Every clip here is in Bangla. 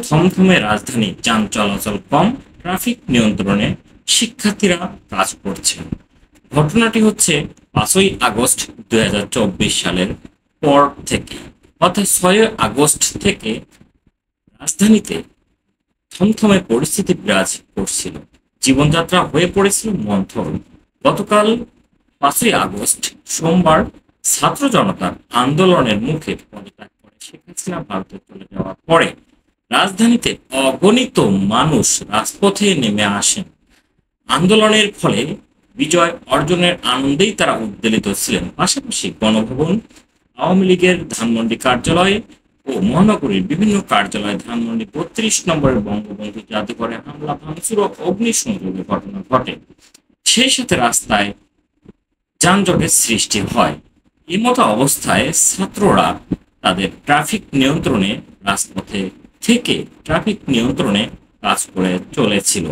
থমথমে রাজধানী, যান চলাচল কম, ট্রাফিক নিয়ন্ত্রণে শিক্ষার্থীরা কাজ করছেন। ঘটনাটি হচ্ছে 5ই আগস্ট 2024 সালের পর থেকে, অর্থাৎ 6ই আগস্ট থেকে রাজধানীতে থমথমে পরিস্থিতি বিরাজ করছিল। জীবনযাত্রা হয়ে পড়েছিল মন্থর। গতকাল 5ই আগস্ট সোমবার ছাত্র জনতার আন্দোলনের মুখে পদত্যাগ করে শেখ হাসিনা ভারতে চলে যাওয়ার পরে রাজধানীতে অগণিত মানুষ রাজপথে নেমে আসেন। আন্দোলনের ফলে বিজয় অর্জনের আনন্দেই তারা উদ্বেলিত ছিলেন। পাশাপাশি গণভবন, আওয়ামী লীগের ধানমন্ডি কার্যালয়ে ও মহানগরীর বিভিন্ন কার্যালয়ে ধানমন্ডি 32 নম্বরের বঙ্গবন্ধু জাদুঘরে হামলা, ভাঙচুর ও অগ্নিসংযোগের ঘটনা ঘটে। সেই সাথে রাস্তায় যানজটের সৃষ্টি হয়। এমতো অবস্থায় ছাত্ররা তাদের ট্রাফিক নিয়ন্ত্রণে রাজপথে থেকে ট্রাফিক নিয়ন্ত্রণে কাজ করে চলেছিল।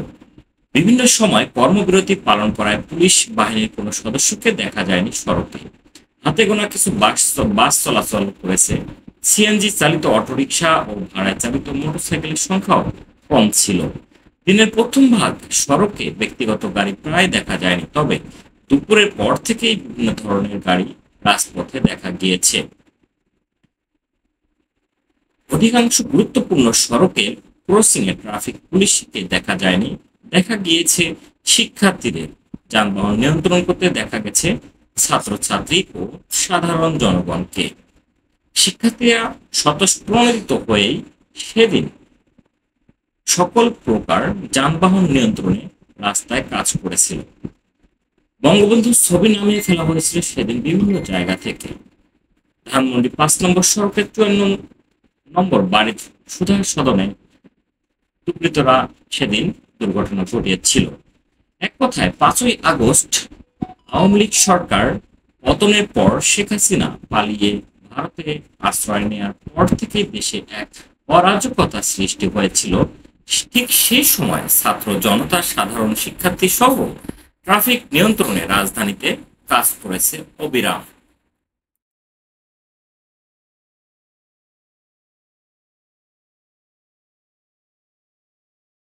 বিভিন্ন সময় কর্মবিরতি পালন করায় পুলিশ বাহিনীর কোনো সদস্যকে দেখা যায়নি সড়কে। হাতে গোনা কিছু বাস চলাচল করেছে। সিএনজি চালিত অটোরিকশা ও ভাড়ায় চালিত মোটরসাইকেলের সংখ্যাও কম ছিল। দিনের প্রথম ভাগ সড়কে ব্যক্তিগত গাড়ি প্রায় দেখা যায়নি, তবে দুপুরের পর থেকেই বিভিন্ন ধরনের গাড়ি রাজপথে দেখা গিয়েছে। অধিকাংশ গুরুত্বপূর্ণ সড়কের ক্রসিং এ ট্রাফিক পুলিশকে দেখা যায়নি। দেখা গিয়েছে শিক্ষার্থীদের। যানবাহন নিয়ন্ত্রণ করতে দেখা গেছে ছাত্রছাত্রী ও সাধারণ জনগণকে। শিক্ষার্থীরা স্বতঃপ্রণোদিত হয়েই সেদিন সকল প্রকার যানবাহন নিয়ন্ত্রণে রাস্তায় কাজ করেছিল। বঙ্গবন্ধুর ছবি নামিয়ে ফেলা হয়েছিল সেদিন বিভিন্ন জায়গা থেকে। ধানমন্ডি 5 নম্বর সড়কের 54 নম্বর বাড়ির সুধা সদনে দুর্বৃত্তরা সেদিন দুর্ঘটনা ঘটিয়েছিল। এক কথায় 5ই আগস্ট আওয়ামী লীগ সরকার পতনের পর শেখ হাসিনা পালিয়ে ভারতে আশ্রয় নেওয়ার পর থেকে দেশে এক অরাজকতা সৃষ্টি হয়েছিল। ঠিক সেই সময় ছাত্র জনতা, সাধারণ শিক্ষার্থী সহ ট্রাফিক নিয়ন্ত্রণে রাজধানীতে কাজ করেছে অবিরাম।